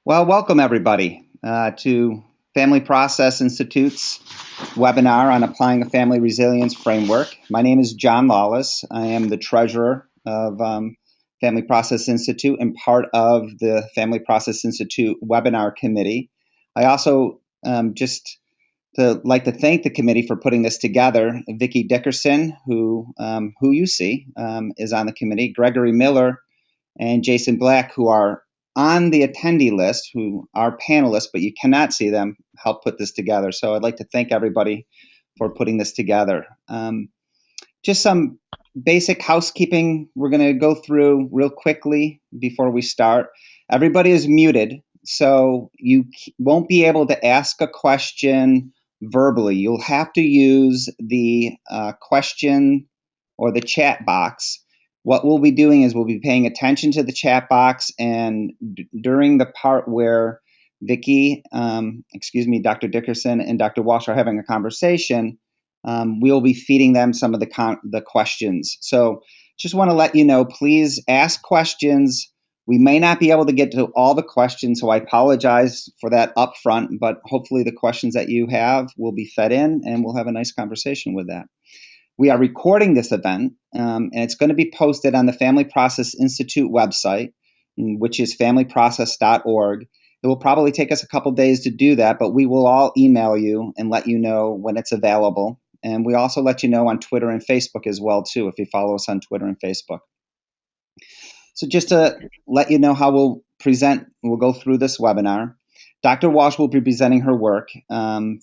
Well, welcome everybody to Family Process Institute's webinar on applying a family resilience framework. My name is John Lawless. I am the treasurer of Family Process Institute and part of the Family Process Institute webinar committee. I also like to thank the committee for putting this together. Vicki Dickerson, who you see, is on the committee. Gregory Miller and Jason Black, who are on the attendee list, who are panelists, but you cannot see them, help put this together. So I'd like to thank everybody for putting this together. Just some basic housekeeping we're going to go through real quickly before we start. Everybody is muted, so you won't be able to ask a question verbally. You'll have to use the question or the chat box. What we'll be doing is we'll be paying attention to the chat box, and during the part where Vicki, Dr. Dickerson and Dr. Walsh are having a conversation, we'll be feeding them some of the questions. So just want to let you know, please ask questions. We may not be able to get to all the questions, so I apologize for that up front, but hopefully the questions that you have will be fed in and we'll have a nice conversation with that. We are recording this event, and it's going to be posted on the Family Process Institute website, which is familyprocess.org. It will probably take us a couple days to do that, but we will all email you and let you know when it's available. And we also let you know on Twitter and Facebook as well, too, if you follow us on Twitter and Facebook. So just to let you know how we'll go through this webinar. Dr. Walsh will be presenting her work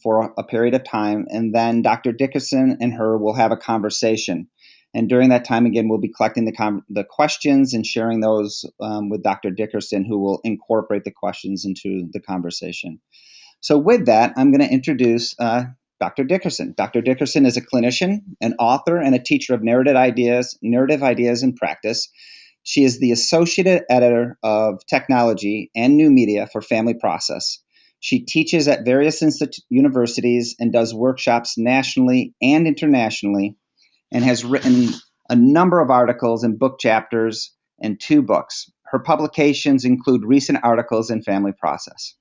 for a period of time, and then Dr. Dickerson and her will have a conversation. And during that time, again, we'll be collecting the questions and sharing those with Dr. Dickerson, who will incorporate the questions into the conversation. So with that, I'm going to introduce Dr. Dickerson. Dr. Dickerson is a clinician, an author, and a teacher of narrative ideas in practice. She is the associate editor of technology and new media for Family Process. She teaches at various universities and does workshops nationally and internationally, and has written a number of articles and book chapters and 2 books. Her publications include recent articles in Family Process.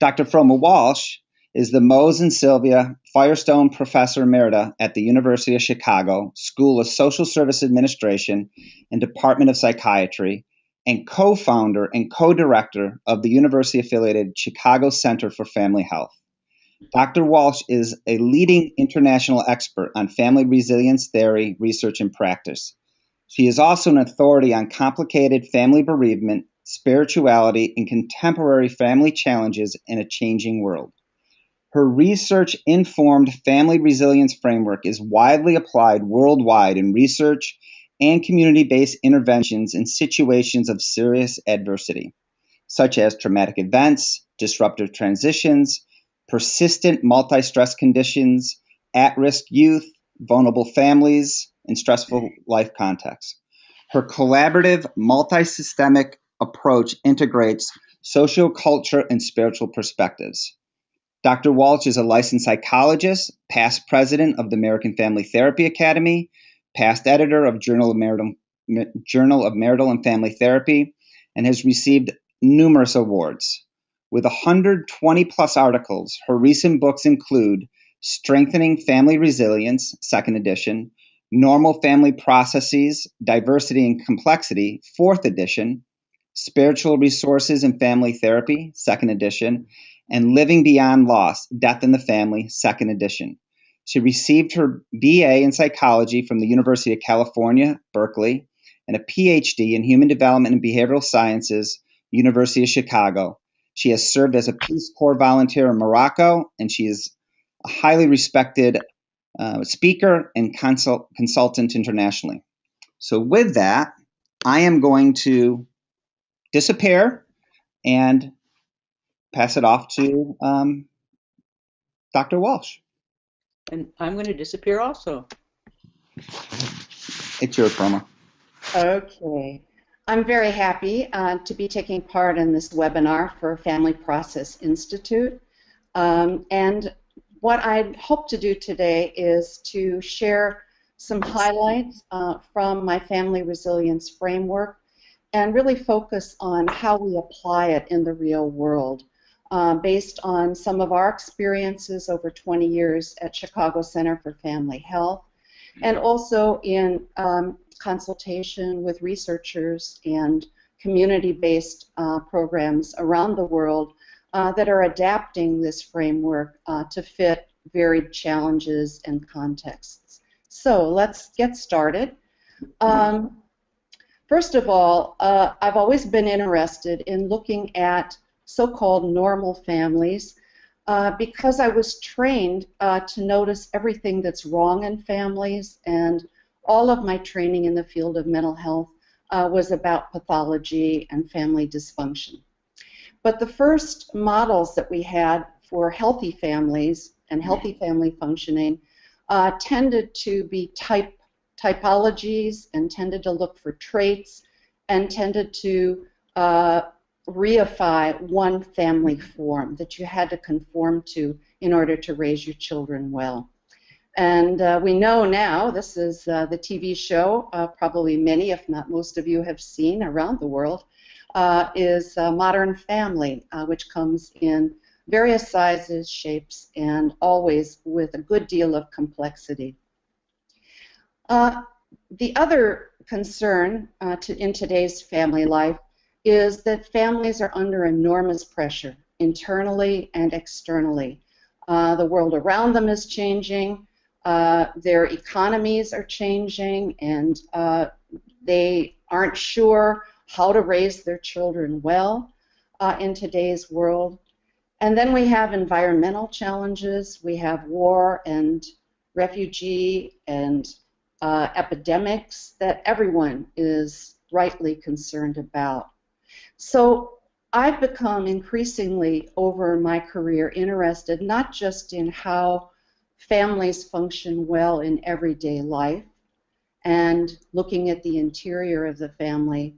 Dr. Froma Walsh is the Mose and Sylvia Firestone Professor Emerita at the University of Chicago School of Social Service Administration and Department of Psychiatry, and co-founder and co-director of the university-affiliated Chicago Center for Family Health. Dr. Walsh is a leading international expert on family resilience theory, research, and practice. She is also an authority on complicated family bereavement, spirituality, and contemporary family challenges in a changing world. Her research-informed family resilience framework is widely applied worldwide in research and community-based interventions in situations of serious adversity, such as traumatic events, disruptive transitions, persistent multi-stress conditions, at-risk youth, vulnerable families, and stressful life contexts. Her collaborative, multi-systemic approach integrates social, culture, and spiritual perspectives. Dr. Walsh is a licensed psychologist, past president of the American Family Therapy Academy, past editor of Journal of Marital and Family Therapy, and has received numerous awards. With 120 plus articles, her recent books include Strengthening Family Resilience, 2nd edition, Normal Family Processes, Diversity and Complexity, 4th edition, Spiritual Resources in Family Therapy, 2nd edition, and Living Beyond Loss, Death in the Family, 2nd edition. She received her BA in psychology from the University of California, Berkeley, and a PhD in human development and behavioral sciences, University of Chicago. She has served as a Peace Corps volunteer in Morocco, and she is a highly respected speaker and consultant internationally. So with that, I am going to disappear and pass it off to Dr. Walsh. And I'm going to disappear also. It's your Froma. Okay. I'm very happy to be taking part in this webinar for Family Process Institute. And what I hope to do today is to share some highlights from my family resilience framework and really focus on how we apply it in the real world, based on some of our experiences over 20 years at Chicago Center for Family Health, and also in consultation with researchers and community-based programs around the world that are adapting this framework to fit varied challenges and contexts. So let's get started. First of all, I've always been interested in looking at so-called normal families because I was trained to notice everything that's wrong in families, and all of my training in the field of mental health was about pathology and family dysfunction. But the first models that we had for healthy families and healthy family functioning tended to be typologies and tended to look for traits and tended to reify one family form that you had to conform to in order to raise your children well. And we know now, this is the TV show, probably many, if not most of you have seen around the world, is Modern Family, which comes in various sizes, shapes, and always with a good deal of complexity. The other concern in today's family life is that families are under enormous pressure, internally and externally. The world around them is changing, their economies are changing, and they aren't sure how to raise their children well in today's world. And then we have environmental challenges. We have war and refugee and epidemics that everyone is rightly concerned about. So I've become increasingly over my career interested not just in how families function well in everyday life and looking at the interior of the family,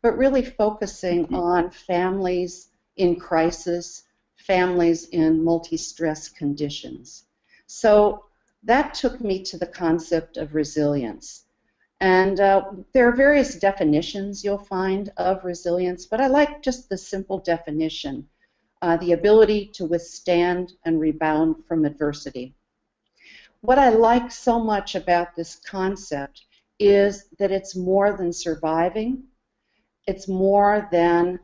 but really focusing on families in crisis, families in multi-stress conditions. So that took me to the concept of resilience. And there are various definitions you'll find of resilience, but I like just the simple definition, the ability to withstand and rebound from adversity. What I like so much about this concept is that it's more than surviving. It's more than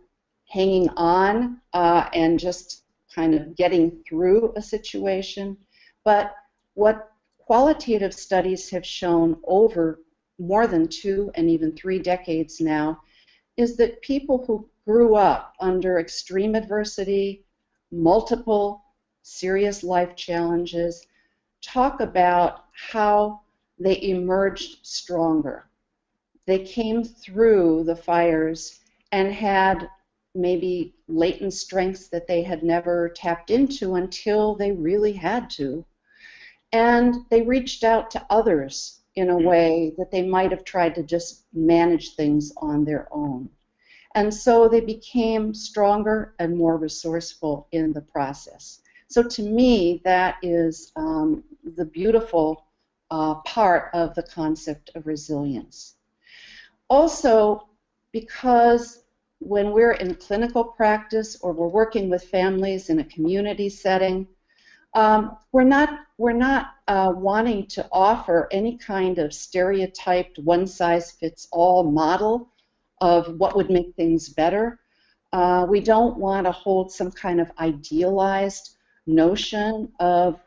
hanging on and just kind of getting through a situation. But what qualitative studies have shown over more than 2 and even 3 decades now is that people who grew up under extreme adversity, multiple serious life challenges, talk about how they emerged stronger. They came through the fires and had maybe latent strengths that they had never tapped into until they really had to. And they reached out to others in a way that they might have tried to just manage things on their own. And so they became stronger and more resourceful in the process. So to me, that is the beautiful part of the concept of resilience. Also, because when we're in clinical practice or we're working with families in a community setting, we're not wanting to offer any kind of stereotyped one-size-fits-all model of what would make things better. We don't want to hold some kind of idealized notion of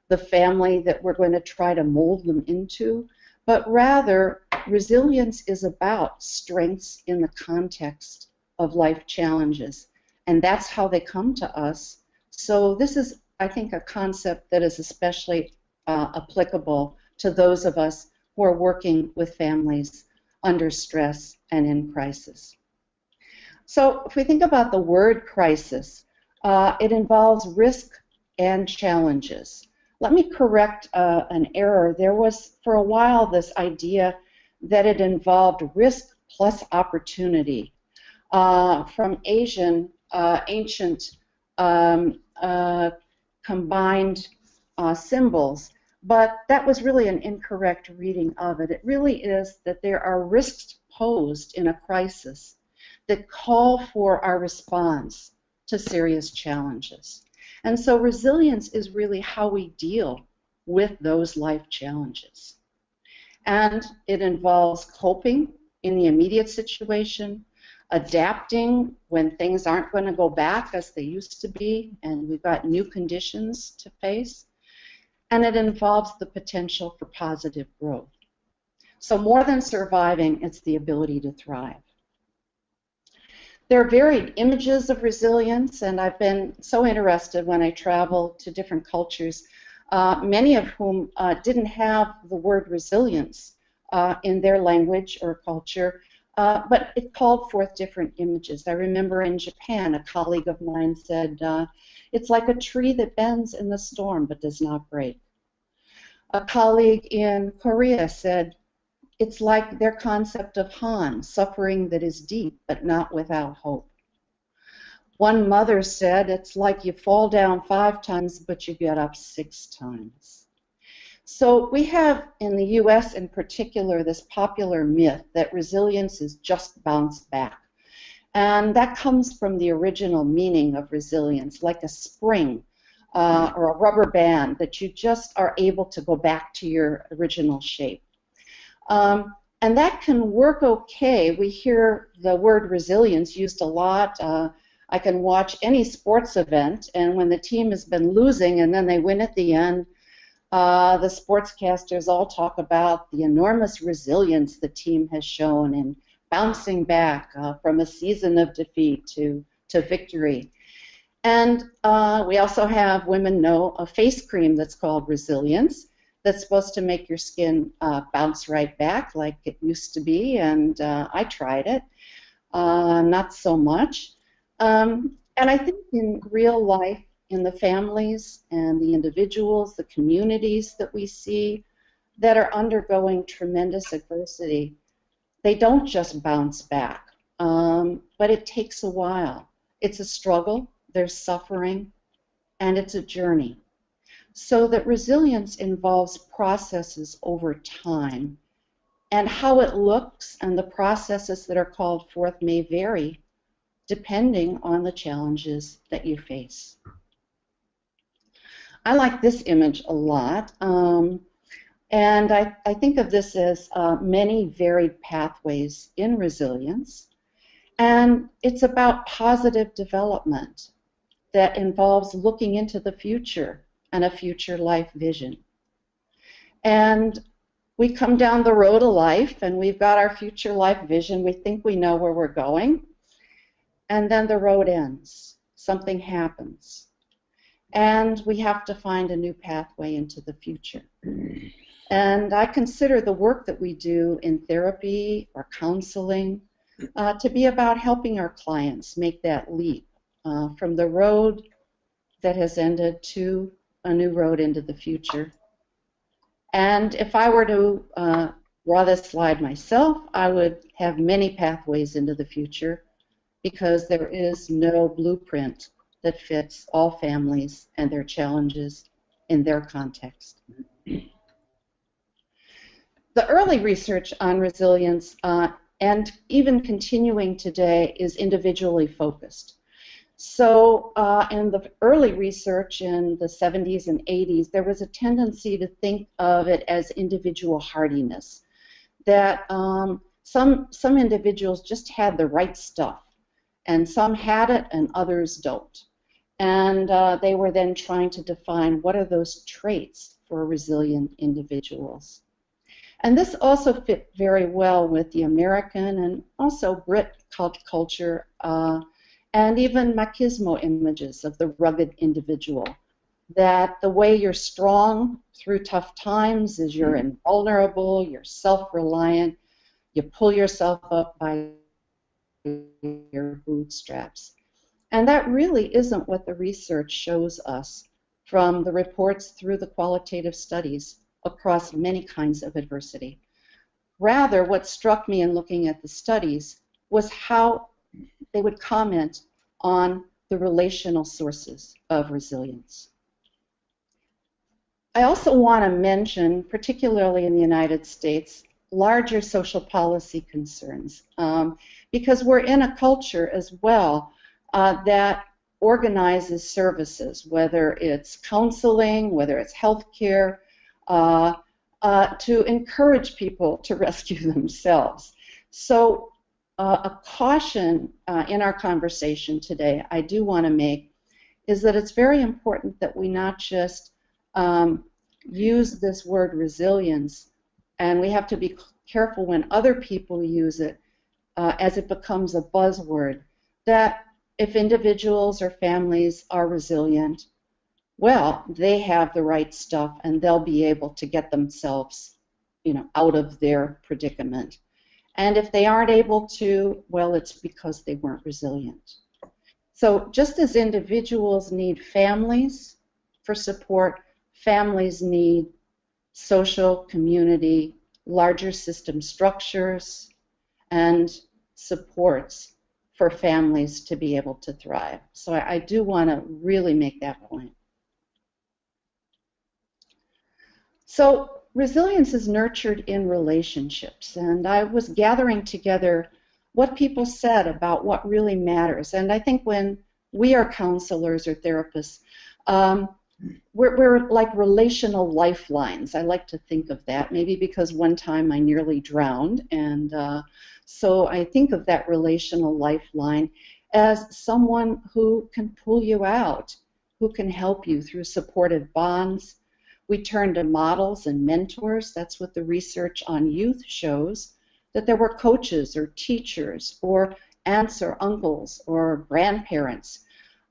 the family that we're going to try to mold them into, but rather resilience is about strengths in the context of life challenges, and that's how they come to us. So this is, I think, a concept that is especially applicable to those of us who are working with families under stress and in crisis. So if we think about the word crisis, it involves risk and challenges. Let me correct an error. There was, for a while, this idea that it involved risk plus opportunity from ancient combined symbols, but that was really an incorrect reading of it. It really is that there are risks posed in a crisis that call for our response to serious challenges. And so resilience is really how we deal with those life challenges. And it involves coping in the immediate situation, adapting when things aren't going to go back as they used to be, and we've got new conditions to face. And it involves the potential for positive growth. So more than surviving, it's the ability to thrive. There are varied images of resilience, and I've been so interested when I travel to different cultures, many of whom didn't have the word resilience in their language or culture, but it called forth different images. I remember in Japan, a colleague of mine said, it's like a tree that bends in the storm but does not break. A colleague in Korea said, it's like their concept of Han, suffering that is deep but not without hope. One mother said, it's like you fall down 5 times but you get up 6 times. So we have in the US in particular this popular myth that resilience is just bounce back. And that comes from the original meaning of resilience, like a spring or a rubber band that you just are able to go back to your original shape. And that can work okay. We hear the word resilience used a lot. I can watch any sports event, and when the team has been losing and then they win at the end, the sportscasters all talk about the enormous resilience the team has shown in bouncing back from a season of defeat to victory. And we also have, women know, a face cream that's called Resilience that's supposed to make your skin bounce right back like it used to be, and I tried it. Not so much. And I think in real life, in the families and the individuals, the communities that we see that are undergoing tremendous adversity, they don't just bounce back, but it takes a while. It's a struggle, there's suffering, and it's a journey. So that resilience involves processes over time, and how it looks and the processes that are called forth may vary depending on the challenges that you face. I like this image a lot, and I think of this as many varied pathways in resilience, and it's about positive development that involves looking into the future and a future life vision. And we come down the road of life and we've got our future life vision. We think we know where we're going. And then the road ends. Something happens. And we have to find a new pathway into the future. And I consider the work that we do in therapy or counseling to be about helping our clients make that leap from the road that has ended to a new road into the future. And if I were to draw this slide myself, I would have many pathways into the future because there is no blueprint that fits all families and their challenges in their context. The early research on resilience and even continuing today is individually focused. So in the early research in the 70s and 80s, there was a tendency to think of it as individual hardiness, that some individuals just had the right stuff, and some had it and others don't. And they were then trying to define what are those traits for resilient individuals. And this also fit very well with the American and also Brit culture and even machismo images of the rugged individual, that the way you're strong through tough times is you're invulnerable, you're self-reliant, you pull yourself up by your bootstraps. And that really isn't what the research shows us from the reports through the qualitative studies across many kinds of adversity. Rather, what struck me in looking at the studies was how they would comment on the relational sources of resilience. I also want to mention, particularly in the United States, larger social policy concerns, because we're in a culture as well that organizes services, whether it's counseling, whether it's healthcare, to encourage people to rescue themselves. So a caution in our conversation today I do want to make is that it's very important that we not just use this word resilience, and we have to be careful when other people use it as it becomes a buzzword, that if individuals or families are resilient, well, they have the right stuff and they'll be able to get themselves, out of their predicament. And if they aren't able to, well, it's because they weren't resilient. So just as individuals need families for support, families need social, community, larger system structures, and supports for families to be able to thrive. So I do want to really make that point. So resilience is nurtured in relationships, and I was gathering together what people said about what really matters. And I think when we are counselors or therapists, we're like relational lifelines. I like to think of that, maybe because one time I nearly drowned, and so I think of that relational lifeline as someone who can pull you out, who can help you through supportive bonds. We turn to models and mentors. That's what the research on youth shows, that there were coaches or teachers or aunts or uncles or grandparents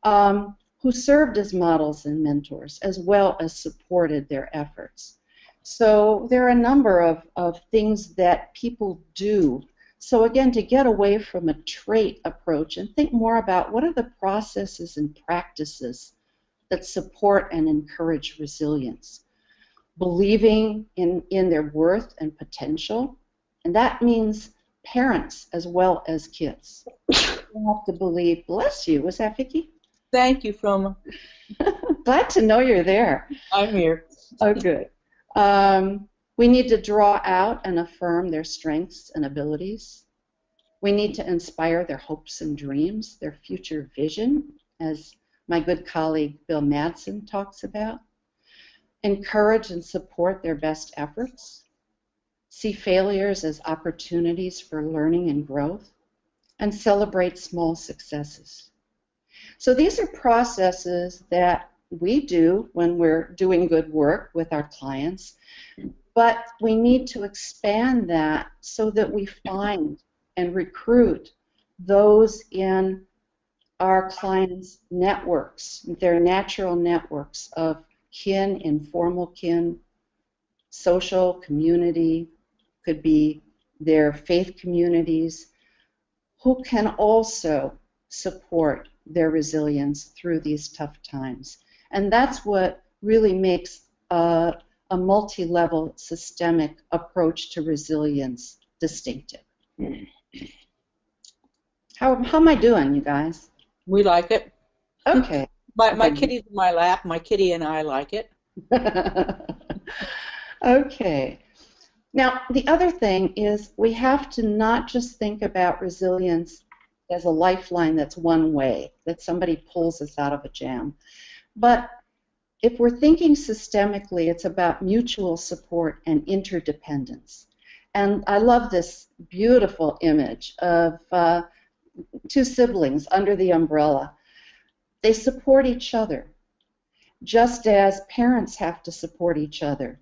who served as models and mentors as well as supported their efforts. So there are a number of things that people do. So again, to get away from a trait approach and think more about what are the processes and practices that support and encourage resilience. Believing in their worth and potential, and that means parents as well as kids. You have to believe, bless you, was that Vicki? Thank you, Froma. Glad to know you're there. I'm here. Oh, good. We need to draw out and affirm their strengths and abilities. We need to inspire their hopes and dreams, their future vision, as my good colleague Bill Madsen talks about. Encourage and support their best efforts. See failures as opportunities for learning and growth. And celebrate small successes. So these are processes that we do when we're doing good work with our clients, but we need to expand that so that we find and recruit those in our clients' networks, their natural networks of kin, informal kin, social community, could be their faith communities, who can also support their resilience through these tough times. And that's what really makes a multi-level systemic approach to resilience distinctive. How am I doing, you guys? We like it. Okay. My kitty's in my lap. My kitty and I like it. Okay. Now, the other thing is we have to not just think about resilience as a lifeline that's one way, that somebody pulls us out of a jam. But if we're thinking systemically, it's about mutual support and interdependence. And I love this beautiful image of two siblings under the umbrella. They support each other, just as parents have to support each other.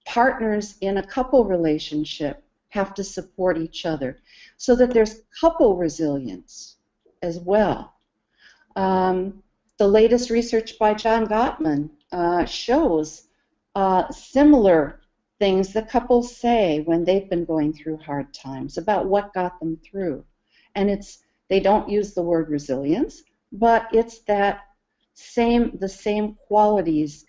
Partners in a couple relationship have to support each other so that there's couple resilience as well. The latest research by John Gottman shows similar things that couples say when they've been going through hard times about what got them through. And they don't use the word resilience, but it's the same qualities,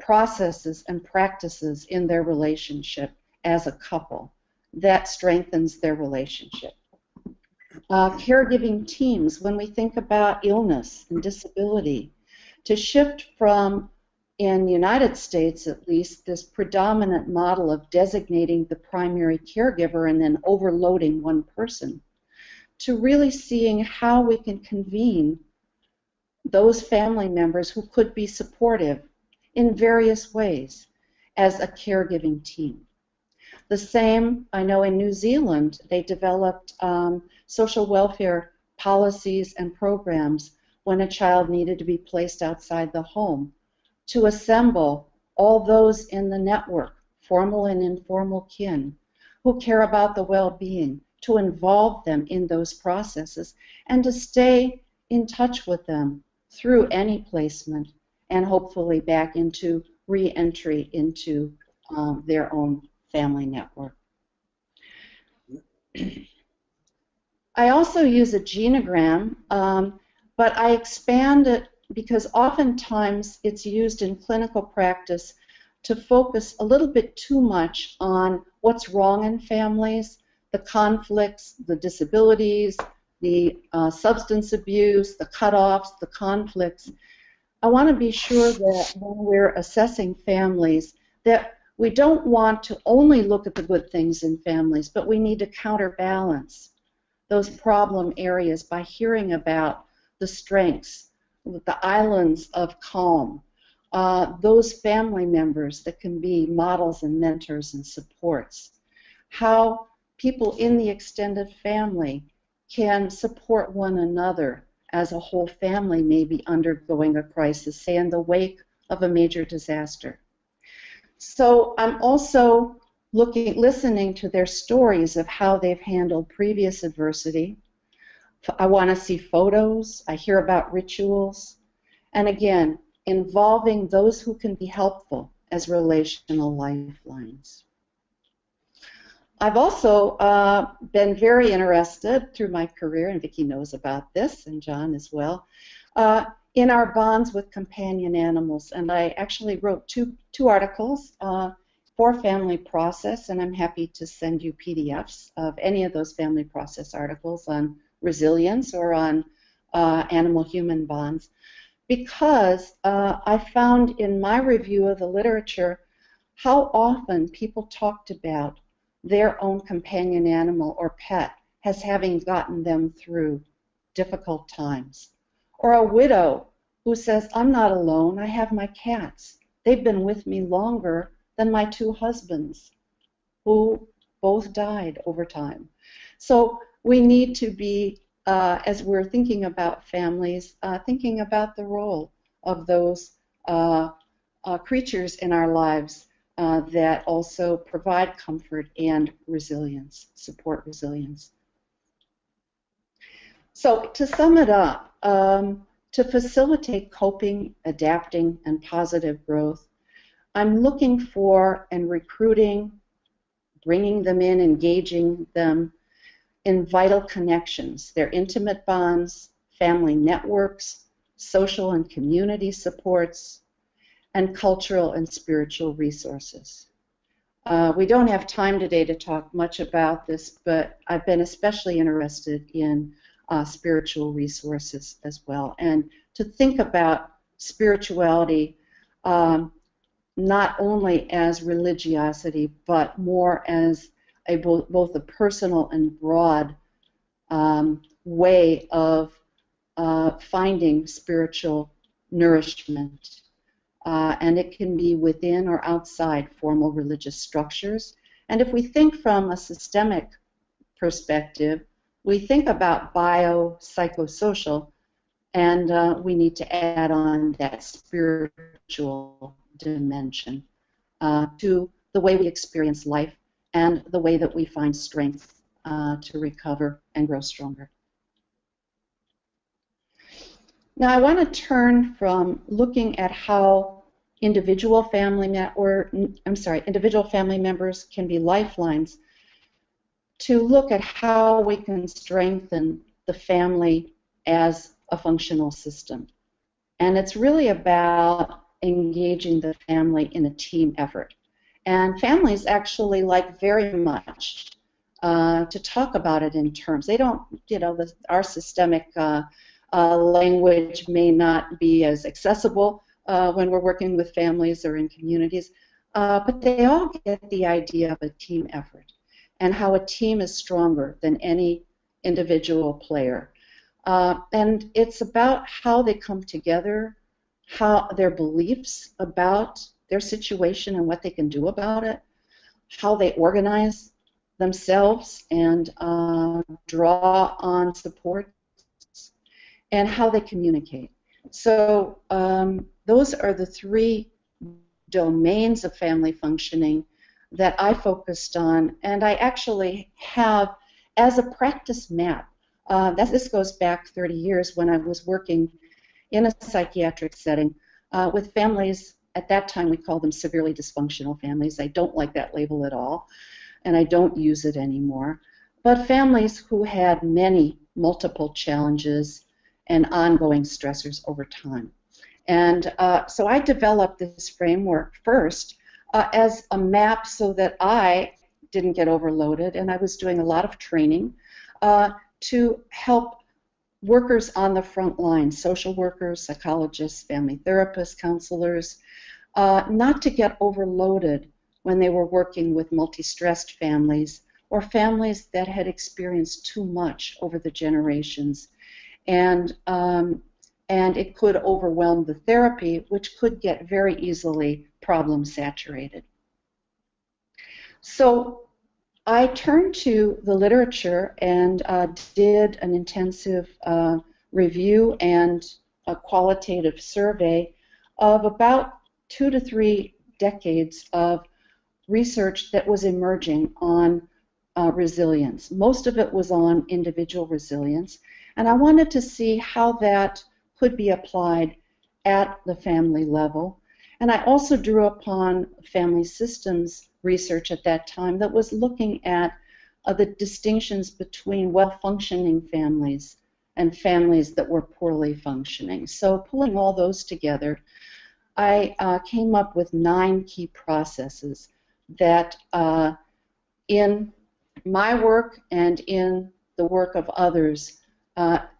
processes, and practices in their relationship as a couple that strengthens their relationship. Caregiving teams, when we think about illness and disability, to shift from in the United States, at least, this predominant model of designating the primary caregiver and then overloading one person, to really seeing how we can convene those family members who could be supportive in various ways as a caregiving team. The same, I know in New Zealand, they developed social welfare policies and programs when a child needed to be placed outside the home, to assemble all those in the network, formal and informal kin, who care about the well-being, to involve them in those processes, and to stay in touch with them through any placement and hopefully back into re-entry into their own family network. I also use a genogram, but I expand it because oftentimes it's used in clinical practice to focus a little bit too much on what's wrong in families, the conflicts, the disabilities, the substance abuse, the cutoffs, the conflicts. I want to be sure that when we're assessing families that we don't want to only look at the good things in families, but we need to counterbalance those problem areas by hearing about the strengths, the islands of calm, those family members that can be models and mentors and supports, how people in the extended family can support one another as a whole family may be undergoing a crisis, say in the wake of a major disaster. So I'm also listening to their stories of how they've handled previous adversity. I want to see photos. I hear about rituals. And again, involving those who can be helpful as relational lifelines. I've also been very interested through my career, and Vicki knows about this, and John as well, in our bonds with companion animals. And I actually wrote two articles for Family Process, and I'm happy to send you PDFs of any of those Family Process articles on resilience or on animal-human bonds, because I found in my review of the literature how often people talked about their own companion animal or pet as having gotten them through difficult times. Or a widow who says, I'm not alone, I have my cats. They've been with me longer than my two husbands, who both died over time. So we need to be, as we're thinking about families, thinking about the role of those creatures in our lives that also provide comfort and resilience, support resilience. So to sum it up, to facilitate coping, adapting, and positive growth, I'm looking for and recruiting, bringing them in, engaging them in vital connections, their intimate bonds, family networks, social and community supports, and cultural and spiritual resources. We don't have time today to talk much about this, but I've been especially interested in spiritual resources as well, and to think about spirituality not only as religiosity, but more as both a personal and broad way of finding spiritual nourishment. And it can be within or outside formal religious structures. And if we think from a systemic perspective, we think about biopsychosocial, and we need to add on that spiritual dimension to the way we experience life and the way that we find strength to recover and grow stronger. Now I want to turn from looking at how individual family members can be lifelines to look at how we can strengthen the family as a functional system. And it's really about engaging the family in a team effort. And families actually like very much to talk about it in terms. They don't, our systemic language may not be as accessible, when we're working with families or in communities, but they all get the idea of a team effort and how a team is stronger than any individual player. And it's about how they come together, how their beliefs about their situation and what they can do about it, how they organize themselves and draw on support, and how they communicate. So those are the three domains of family functioning that I focused on, and I actually have as a practice map. This goes back 30 years when I was working in a psychiatric setting with families. At that time, we called them severely dysfunctional families. I don't like that label at all, and I don't use it anymore. But families who had many multiple challenges and ongoing stressors over time. And so I developed this framework first as a map so that I didn't get overloaded, and I was doing a lot of training to help workers on the front line, social workers, psychologists, family therapists, counselors, not to get overloaded when they were working with multi-stressed families or families that had experienced too much over the generations. And it could overwhelm the therapy, which could get very easily problem saturated. So I turned to the literature and did an intensive review and a qualitative survey of about 2 to 3 decades of research that was emerging on resilience. Most of it was on individual resilience, and I wanted to see how that could be applied at the family level. And I also drew upon family systems research at that time that was looking at the distinctions between well-functioning families and families that were poorly functioning. So pulling all those together, I came up with 9 key processes that in my work and in the work of others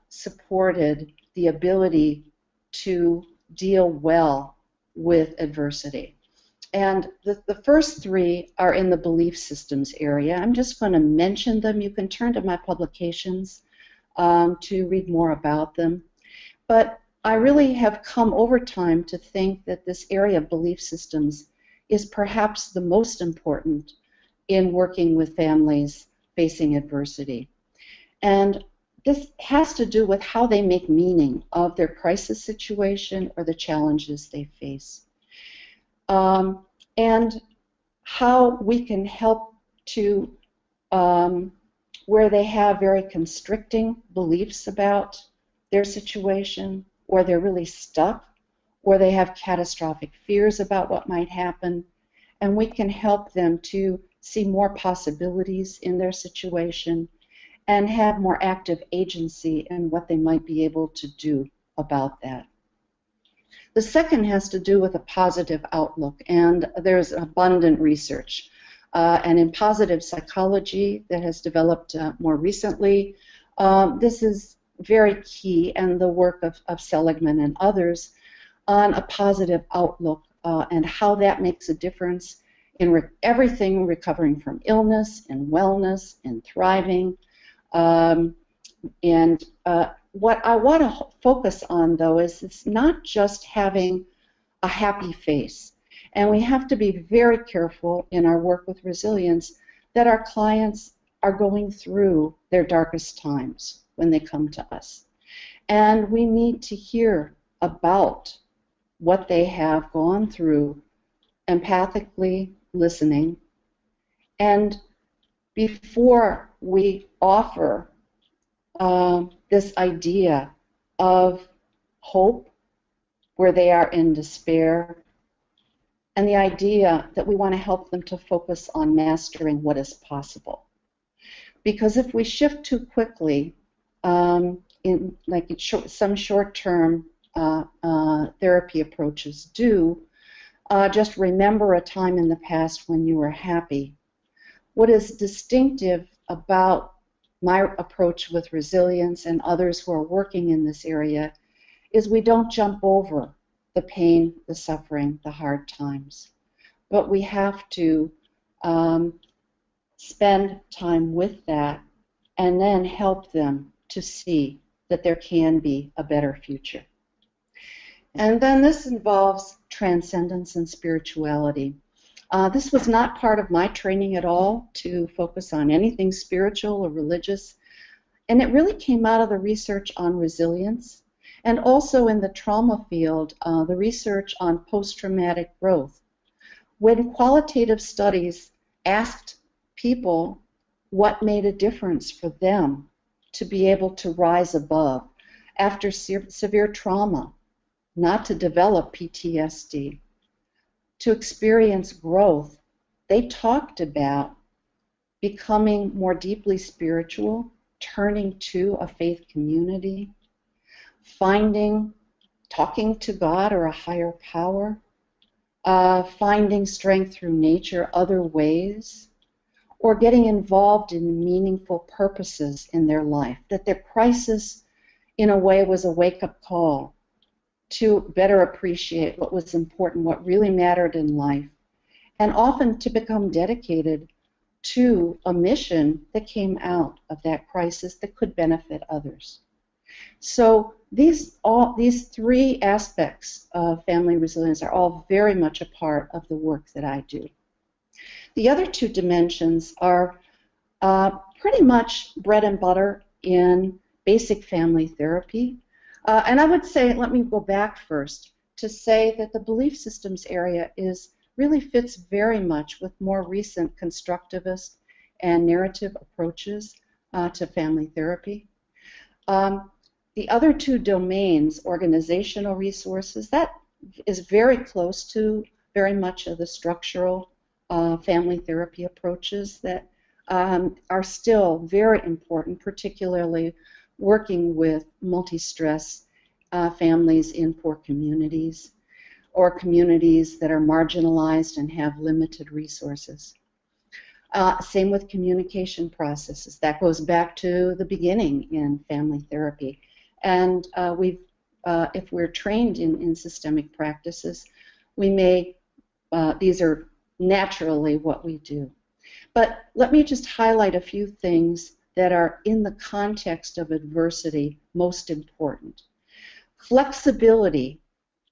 supported the ability to deal well with adversity. And the first 3 are in the belief systems area. I'm just going to mention them. You can turn to my publications to read more about them. But I really have come over time to think that this area of belief systems is perhaps the most important in working with families facing adversity. And this has to do with how they make meaning of their crisis situation or the challenges they face. And how we can help to, where they have very constricting beliefs about their situation, or they're really stuck, or they have catastrophic fears about what might happen, and we can help them to see more possibilities in their situation and have more active agency in what they might be able to do about that. The second has to do with a positive outlook, and there's abundant research. And in positive psychology that has developed more recently, this is very key, and the work of Seligman and others on a positive outlook and how that makes a difference in everything recovering from illness and wellness and thriving. What I want to focus on, though, is it's not just having a happy face. And we have to be very careful in our work with resilience that our clients are going through their darkest times when they come to us. And we need to hear about what they have gone through, empathically listening, and before we offer this idea of hope where they are in despair, and the idea that we want to help them to focus on mastering what is possible. Because if we shift too quickly, in like some short-term therapy approaches do, just remember a time in the past when you were happy. What is distinctive about my approach with resilience and others who are working in this area is we don't jump over the pain, the suffering, the hard times. But we have to spend time with that and then help them to see that there can be a better future. And then this involves transcendence and spirituality. This was not part of my training at all, to focus on anything spiritual or religious. And it really came out of the research on resilience, and also in the trauma field, the research on post-traumatic growth. When qualitative studies asked people what made a difference for them to be able to rise above after severe trauma, not to develop PTSD, to experience growth, they talked about becoming more deeply spiritual, turning to a faith community, talking to God or a higher power, finding strength through nature, other ways, or getting involved in meaningful purposes in their life, that their crisis in a way was a wake-up call to better appreciate what was important, what really mattered in life, and often to become dedicated to a mission that came out of that crisis that could benefit others. So these three aspects of family resilience are all very much a part of the work that I do. The other two dimensions are pretty much bread and butter in basic family therapy. And I would say, let me go back first to say that the belief systems area really fits very much with more recent constructivist and narrative approaches to family therapy. The other two domains, organizational resources, that is very close to very much of the structural family therapy approaches that are still very important, particularly working with multi-stress families in poor communities or communities that are marginalized and have limited resources. Same with communication processes. That goes back to the beginning in family therapy. And if we're trained in systemic practices, these are naturally what we do. But let me just highlight a few things that are in the context of adversity most important. Flexibility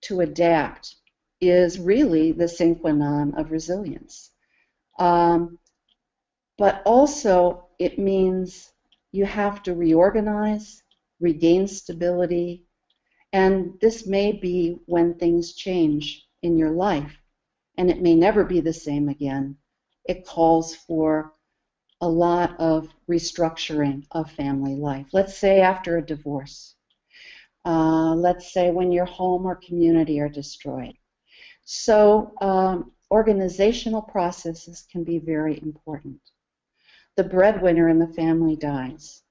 to adapt is really the sine qua non of resilience. But also it means you have to reorganize, regain stability, and this may be when things change in your life, and it may never be the same again. It calls for a lot of restructuring of family life. Let's say after a divorce. Let's say when your home or community are destroyed. So organizational processes can be very important. The breadwinner in the family dies.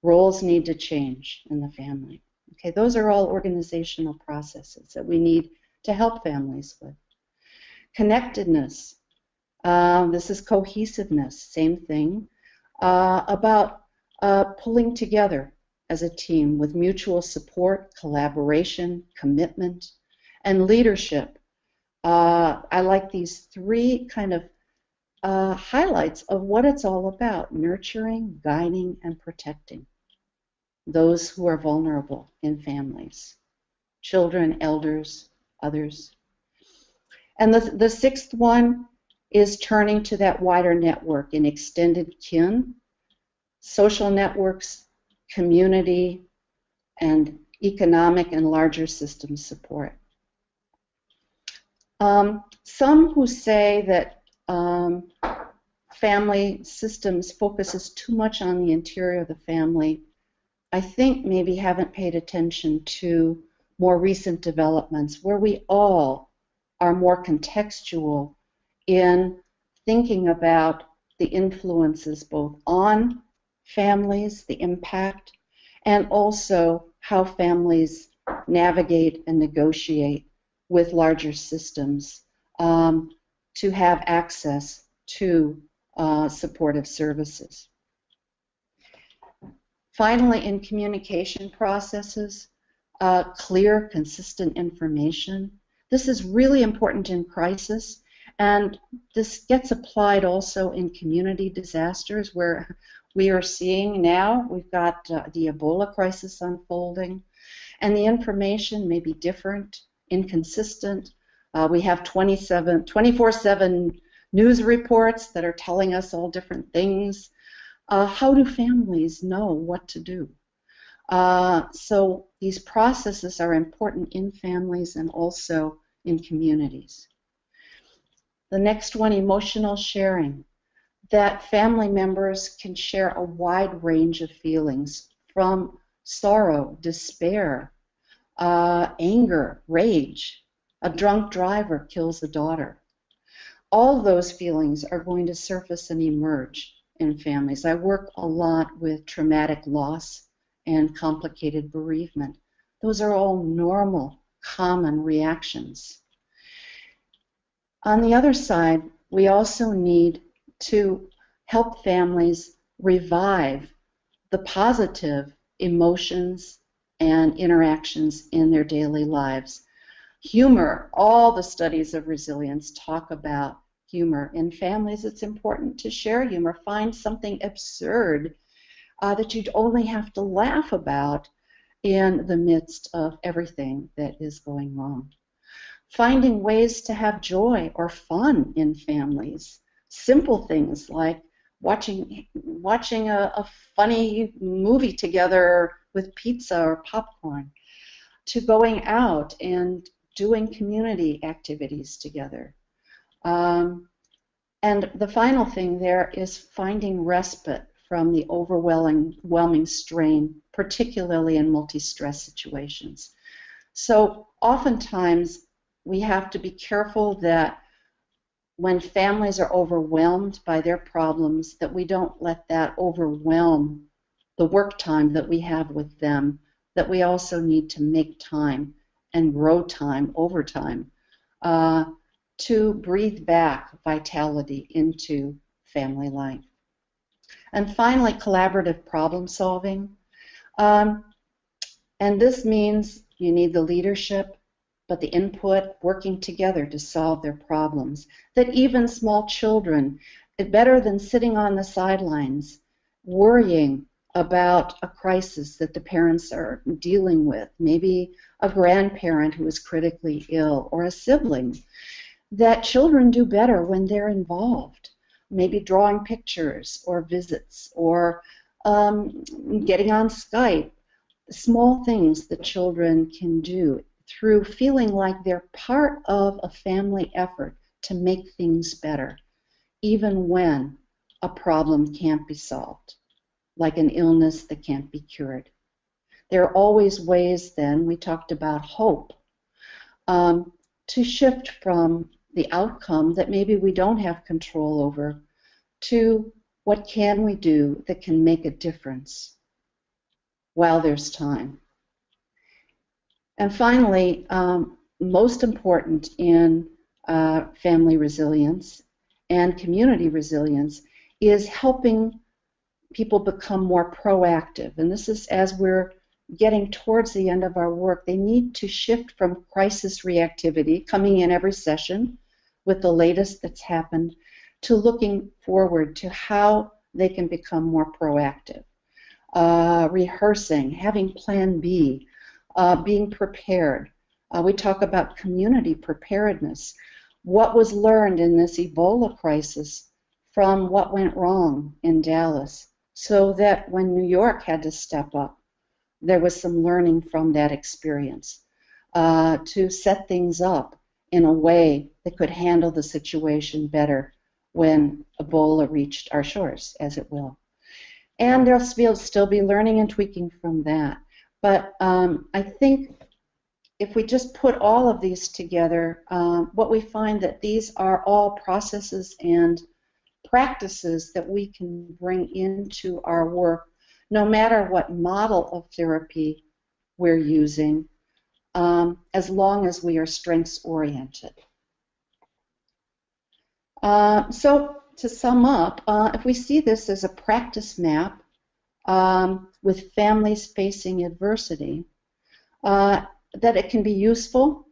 Roles need to change in the family. Okay, those are all organizational processes that we need to help families with. Connectedness. This is cohesiveness, same thing, about pulling together as a team with mutual support, collaboration, commitment, and leadership. I like these three kind of highlights of what it's all about: nurturing, guiding, and protecting those who are vulnerable in families, children, elders, others. And the sixth one is turning to that wider network in extended kin, social networks, community, and economic and larger system support. Some who say that family systems focuses too much on the interior of the family, I think maybe haven't paid attention to more recent developments where we all are more contextual in thinking about the influences both on families, the impact, and also how families navigate and negotiate with larger systems to have access to supportive services. Finally, in communication processes, clear, consistent information. This is really important in crisis, and this gets applied also in community disasters where we are seeing now, we've got the Ebola crisis unfolding, and the information may be different, inconsistent. We have 24/7 news reports that are telling us all different things. How do families know what to do? So these processes are important in families and also in communities. The next one, emotional sharing. That family members can share a wide range of feelings, from sorrow, despair, anger, rage. A drunk driver kills a daughter. All those feelings are going to surface and emerge in families. I work a lot with traumatic loss and complicated bereavement. Those are all normal, common reactions. On the other side, we also need to help families revive the positive emotions and interactions in their daily lives. Humor, all the studies of resilience talk about humor. In families, it's important to share humor. Find something absurd that you'd only have to laugh about in the midst of everything that is going wrong. Finding ways to have joy or fun in families. Simple things like watching a funny movie together with pizza or popcorn, to going out and doing community activities together. And the final thing there is finding respite from the overwhelming strain, particularly in multi-stress situations. So oftentimes we have to be careful that when families are overwhelmed by their problems, that we don't let that overwhelm the work time that we have with them, that we also need to make time and grow time over time to breathe back vitality into family life. And finally, collaborative problem solving. And this means you need the leadership, but the input, working together to solve their problems. That even small children, better than sitting on the sidelines, worrying about a crisis that the parents are dealing with, maybe a grandparent who is critically ill or a sibling, that children do better when they're involved. Maybe drawing pictures or visits or getting on Skype. Small things that children can do through feeling like they're part of a family effort to make things better, even when a problem can't be solved, like an illness that can't be cured. There are always ways then, we talked about hope, to shift from the outcome that maybe we don't have control over to what can we do that can make a difference while there's time. And finally, most important in family resilience and community resilience is helping people become more proactive. And this is as we're getting towards the end of our work. They need to shift from crisis reactivity, coming in every session with the latest that's happened, to looking forward to how they can become more proactive. Rehearsing, having plan B, being prepared. We talk about community preparedness. What was learned in this Ebola crisis from what went wrong in Dallas, so that when New York had to step up, there was some learning from that experience to set things up in a way that could handle the situation better when Ebola reached our shores, as it will. And there'll still be learning and tweaking from that. But I think if we just put all of these together, what we find that these are all processes and practices that we can bring into our work, no matter what model of therapy we're using, as long as we are strengths-oriented. So to sum up, if we see this as a practice map with families facing adversity, that it can be useful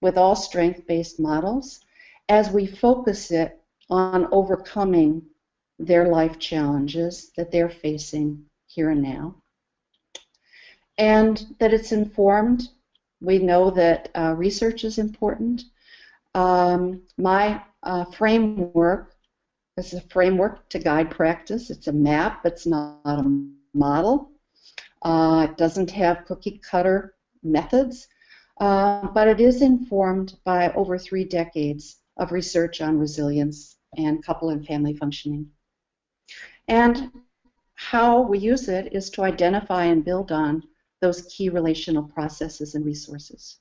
with all strength-based models as we focus it on overcoming their life challenges that they're facing here and now. And that it's informed. We know that research is important. My framework is a framework to guide practice. It's a map, it's not a model. It doesn't have cookie cutter methods, but it is informed by over 3 decades of research on resilience and couple and family functioning. And how we use it is to identify and build on those key relational processes and resources.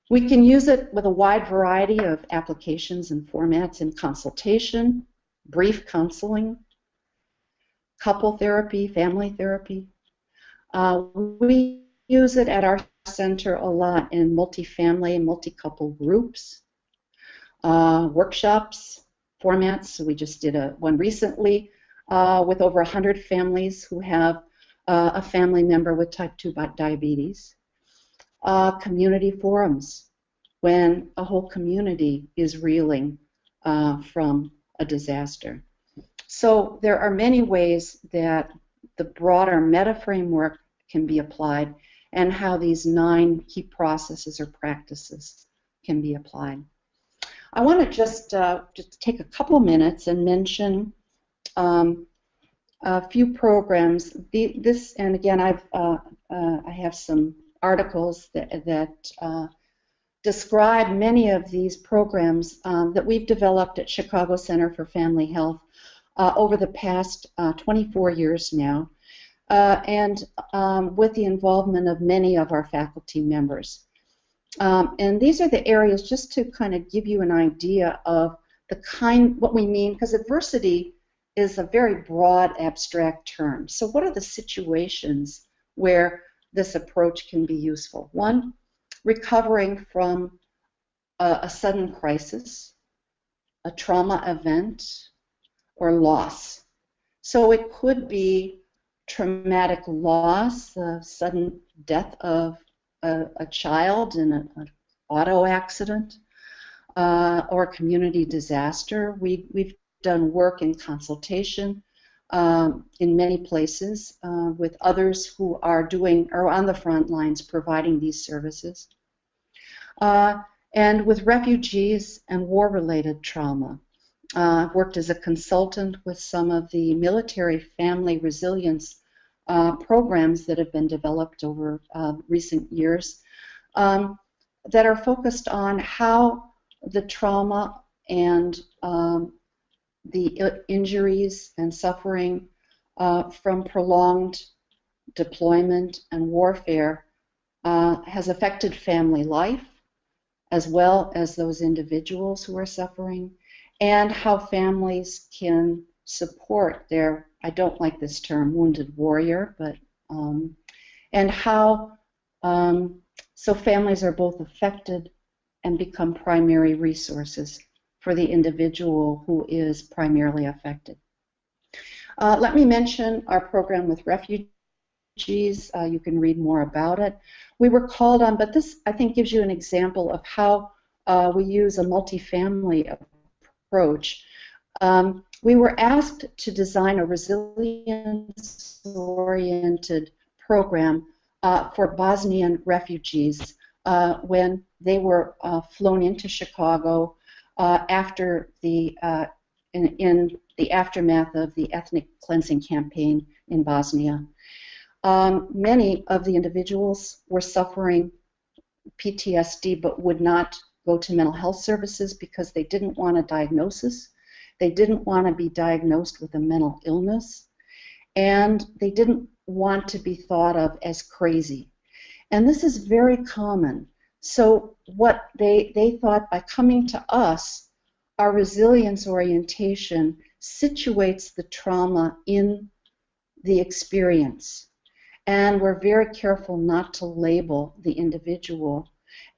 We can use it with a wide variety of applications and formats in consultation, brief counseling, couple therapy, family therapy. We use it at our center a lot in multifamily and multi-couple groups, workshops, formats. So we just did one recently with over 100 families who have a family member with type 2 diabetes. Community forums, when a whole community is reeling from a disaster. So there are many ways that the broader meta framework can be applied and how these 9 key processes or practices can be applied. I want to just take a couple minutes and mention a few programs. And again, I have some articles that describe many of these programs that we've developed at Chicago Center for Family Health over the past 24 years now, and with the involvement of many of our faculty members. And these are the areas, just to kind of give you an idea of what we mean, because adversity is a very broad, abstract term. So what are the situations where this approach can be useful? One, recovering from a sudden crisis, a trauma event, or loss. So it could be traumatic loss, the sudden death of a child in an auto accident, or a community disaster. We've done work in consultation in many places with others who are on the front lines providing these services. And with refugees and war-related trauma. I've worked as a consultant with some of the military family resilience programs that have been developed over recent years that are focused on how the trauma and the injuries and suffering from prolonged deployment and warfare has affected family life, as well as those individuals who are suffering, and how families can support their, I don't like this term, wounded warrior, but, and how, so families are both affected and become primary resources for the individual who is primarily affected. Let me mention our program with refugees. You can read more about it. We were called on, but this I think gives you an example of how we use a multifamily approach. We were asked to design a resilience-oriented program for Bosnian refugees when they were flown into Chicago after in the aftermath of the ethnic cleansing campaign in Bosnia. Many of the individuals were suffering PTSD but would not go to mental health services because they didn't want a diagnosis. They didn't want to be diagnosed with a mental illness, and they didn't want to be thought of as crazy. And this is very common. So what they thought, by coming to us, our resilience orientation situates the trauma in the experience. And we're very careful not to label the individual.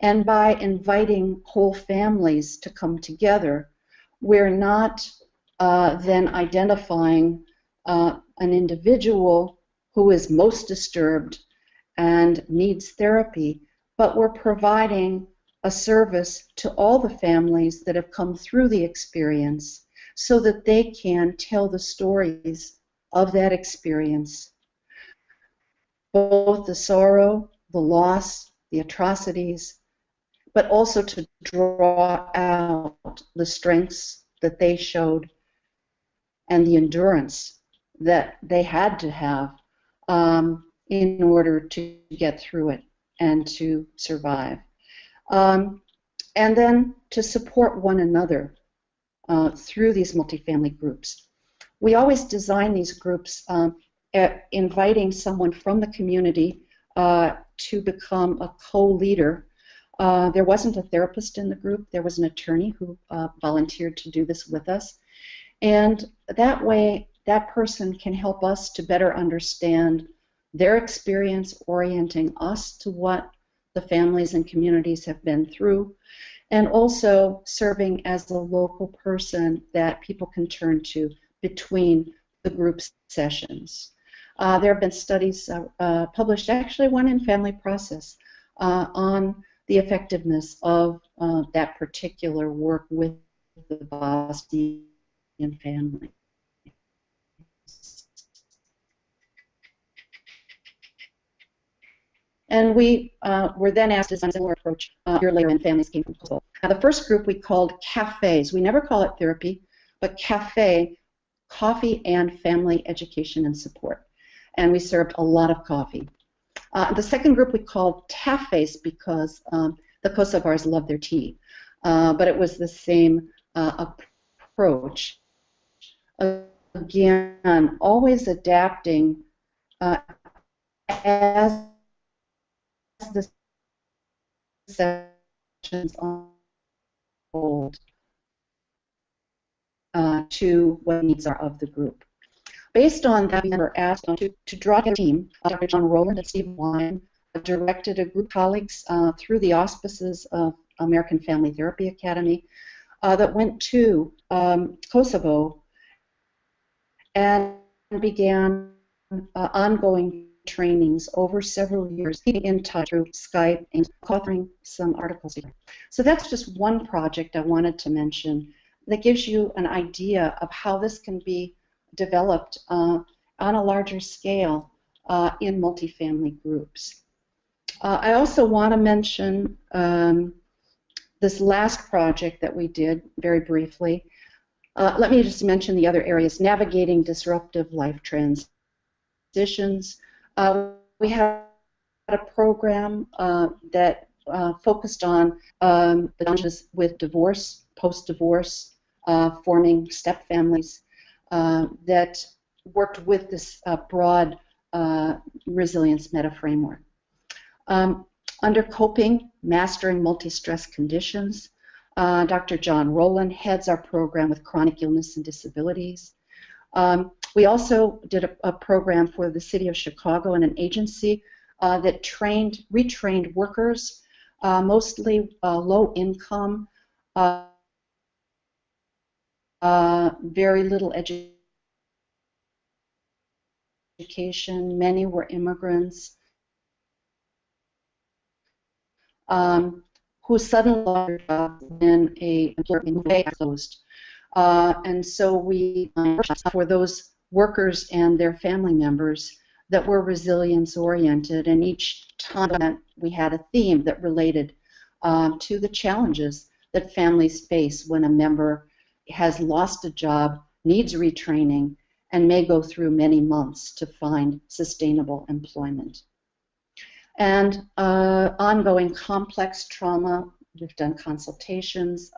And by inviting whole families to come together, we're not then identifying an individual who is most disturbed and needs therapy, but we're providing a service to all the families that have come through the experience so that they can tell the stories of that experience, both the sorrow, the loss, the atrocities, but also to draw out the strengths that they showed and the endurance that they had to have in order to get through it and to survive. And then to support one another through these multifamily groups. We always design these groups inviting someone from the community to become a co-leader. There wasn't a therapist in the group. There was an attorney who volunteered to do this with us. And that way, that person can help us to better understand their experience, orienting us to what the families and communities have been through, and also serving as a local person that people can turn to between the group sessions. There have been studies published, actually one in Family Process, on the effectiveness of that particular work with the Bosnian family. And we were then asked to design a similar approach a year later when families came from Kosovo. The first group we called cafes. We never call it therapy, but cafe, coffee and family education and support. And we served a lot of coffee. The second group we called tafes because the Kosovars love their tea. But it was the same approach. Again, always adapting as the sessions unfold to what the needs are of the group. Based on that, we were asked to draw a team. Dr. John Rowland and Steve Wine directed a group of colleagues through the auspices of American Family Therapy Academy that went to Kosovo and began ongoing trainings over several years, keeping in touch through Skype and authoring some articles. So that's just one project I wanted to mention that gives you an idea of how this can be developed on a larger scale in multifamily groups. I also want to mention this last project that we did very briefly. Let me just mention the other areas: navigating disruptive life transitions. We had a program that focused on the challenges with divorce, post-divorce, forming step families that worked with this broad resilience meta framework. Under coping, mastering multi-stress conditions, Dr. John Rowland heads our program with chronic illness and disabilities. We also did a program for the city of Chicago and an agency that retrained workers, mostly low income, very little education. Many were immigrants who suddenly lost their jobs when a employer closed. And so we for those workers and their family members that were resilience oriented, and each time we had a theme that related to the challenges that families face when a member has lost a job, needs retraining, and may go through many months to find sustainable employment. And ongoing complex trauma, we've done consultations,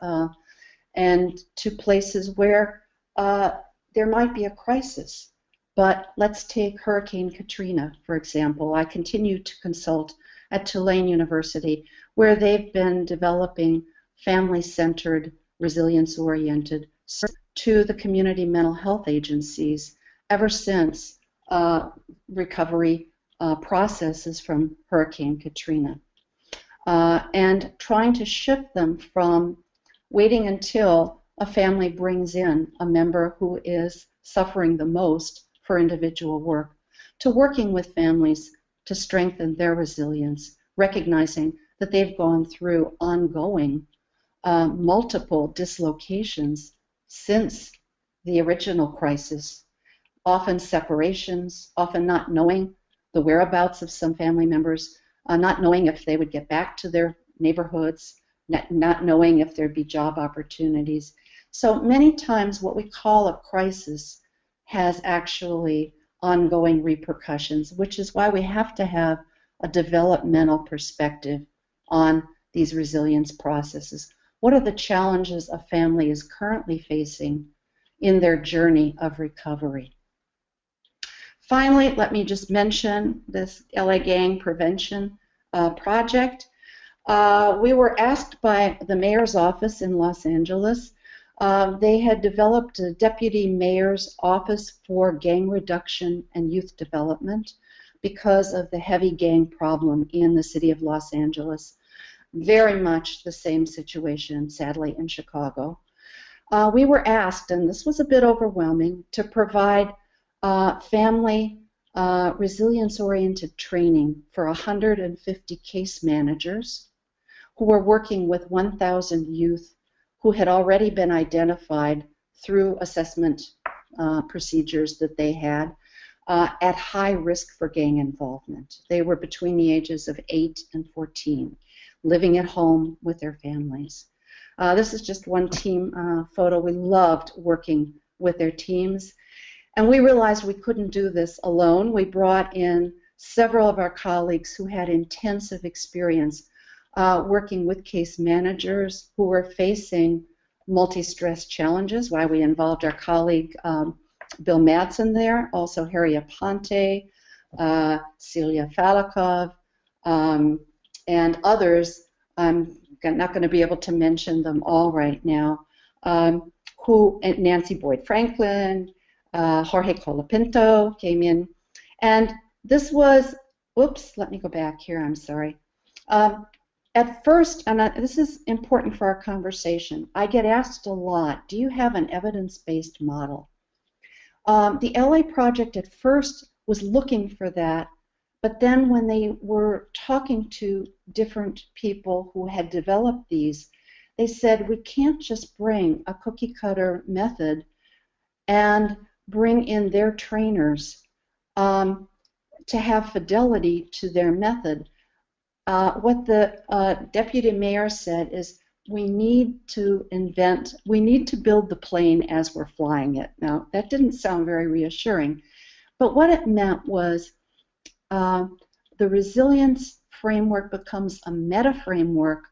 and to places where there might be a crisis. But let's take Hurricane Katrina, for example. I continue to consult at Tulane University, where they've been developing family-centered, resilience-oriented to the community mental health agencies ever since recovery processes from Hurricane Katrina. And trying to shift them from waiting until a family brings in a member who is suffering the most for individual work, to working with families to strengthen their resilience, recognizing that they've gone through ongoing multiple dislocations since the original crisis, often separations, often not knowing the whereabouts of some family members, not knowing if they would get back to their neighborhoods, not knowing if there'd be job opportunities. So many times what we call a crisis has actually ongoing repercussions, which is why we have to have a developmental perspective on these resilience processes. What are the challenges a family is currently facing in their journey of recovery? Finally, let me just mention this LA Gang Prevention project. We were asked by the mayor's office in Los Angeles. They had developed a deputy mayor's office for gang reduction and youth development because of the heavy gang problem in the city of Los Angeles. Very much the same situation, sadly, in Chicago. We were asked, and this was a bit overwhelming, to provide family resilience-oriented training for 150 case managers who were working with 1,000 youth who had already been identified through assessment procedures that they had at high risk for gang involvement. They were between the ages of 8 and 14, living at home with their families. This is just one team photo. We loved working with their teams. And we realized we couldn't do this alone. We brought in several of our colleagues who had intensive experience working with case managers who were facing multi-stress challenges, why we involved our colleague Bill Madsen there, also Harry Aponte, Celia Falikov, and others. I'm not going to be able to mention them all right now, Nancy Boyd Franklin, Jorge Colapinto came in. And this was, oops, let me go back here, I'm sorry. At first, and this is important for our conversation, I get asked a lot, do you have an evidence-based model? The LA project at first was looking for that, but then when they were talking to different people who had developed these, they said we can't just bring a cookie cutter method and bring in their trainers to have fidelity to their method. What the deputy mayor said is we need to build the plane as we're flying it. Now, that didn't sound very reassuring, but what it meant was the resilience framework becomes a meta framework,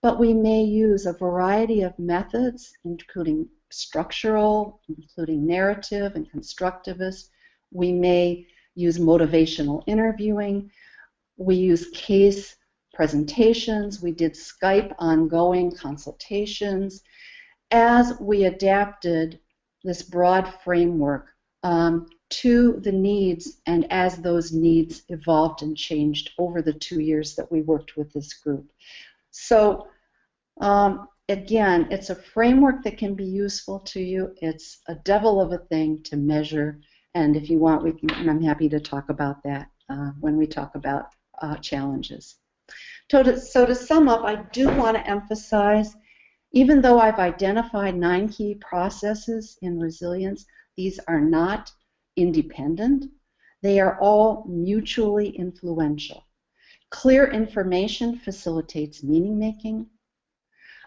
but we may use a variety of methods, including structural, including narrative and constructivist. We may use motivational interviewing. We use case presentations. We did Skype ongoing consultations as we adapted this broad framework to the needs and as those needs evolved and changed over the 2 years that we worked with this group. So again, it's a framework that can be useful to you. It's a devil of a thing to measure, and if you want, I'm happy to talk about that when we talk about challenges. So to sum up, I do want to emphasize, even though I've identified 9 key processes in resilience, these are not independent. They are all mutually influential. Clear information facilitates meaning making.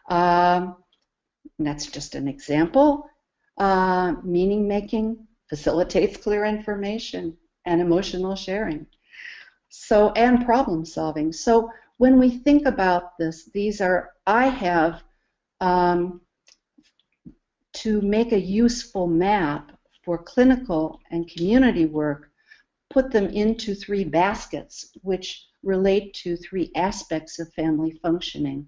That's just an example. Meaning making facilitates clear information and emotional sharing. And problem solving. So when we think about this, I have to make a useful map for clinical and community work, put them into 3 baskets, which relate to 3 aspects of family functioning.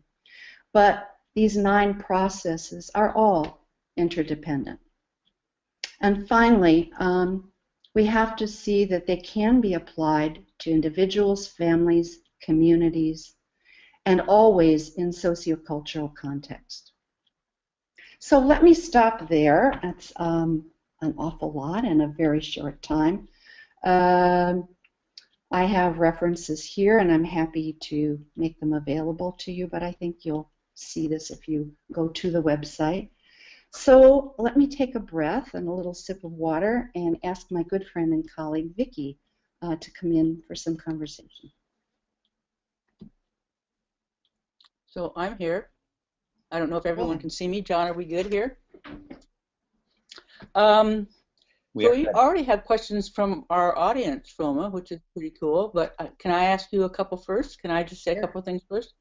But these 9 processes are all interdependent. And finally, we have to see that they can be applied to individuals, families, communities, and always in sociocultural context. So let me stop there. That's an awful lot in a very short time. I have references here, and I'm happy to make them available to you, but I think you'll see this if you go to the website. So let me take a breath and a little sip of water and ask my good friend and colleague, Vicki, to come in for some conversation. So I'm here. I don't know if everyone can see me. John, are we good here? We already have questions from our audience, Froma, which is pretty cool, but can I ask you a couple first? Can I just say a couple things first?